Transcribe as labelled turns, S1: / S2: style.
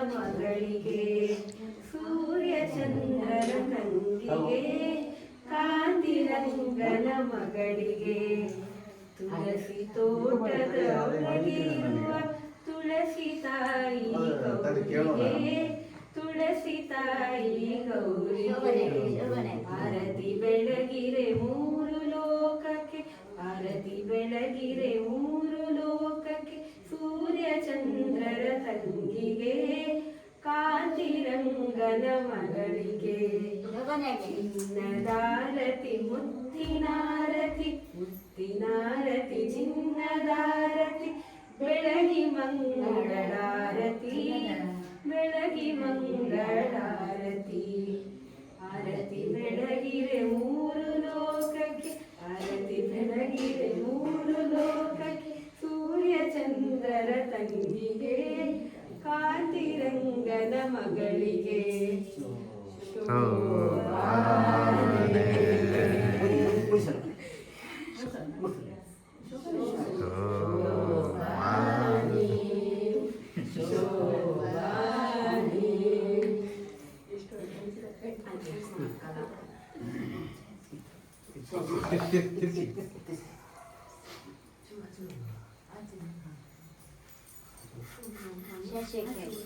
S1: ಮಗಳಿಗೆ ಸೂರ್ಯ ಚಂದ್ರನ ತಂಗಿಗೆ ಕಾಂತಿರಂಗನ ಮಗಳಿಗೆ ತುಳಸಿ ತೋಟದ ಒಳಗಿರುವ ತುಳಸಿ ತಾಯಿ ಗೌರಿಗೆ ತುಳಸಿ ತಾಯಿ ಗೌರಿಗೆ ಆರತಿ ಬೆಳಗಿರೆ ಮೂರು ಲೋಕಕ್ಕೆ ಆರತಿ ಬೆಳಗಿರೆ ಮೂರು ಲೋಕಕ್ಕೆ ಸೂರ್ಯ ಚಂದ್ರರ ತಂಗಿಗೆ ಕಾಂತಿರಂಗನ ಮಗಳಿಗೆ ಚಿನ್ನದಾರತಿ ಮುತ್ತಿನಾರತಿ ಮುತ್ತಿನಾರತಿ ಚಿನ್ನದಾರತಿ ಬೆಳಗಿ ಮಂಗಳಾರತಿ ಬೆಳಗಿ ಮಂಗಳಾರತಿ ಆರತಿ ಬೆಳಗಿರೆ ಮೂರು ಲೋಕಕ್ಕೆ ಆರತಿ ಬೆಳಗಿರೆ ಮೂರು ಲೋಕಕ್ಕೆ ಸೂರ್ಯ ಚಂದ್ರರ ತಂಗಿಗೆ ಕಾಂತಿರಂಗನ ಮಗಳಿಗೆ
S2: ಶಶಿಗೆ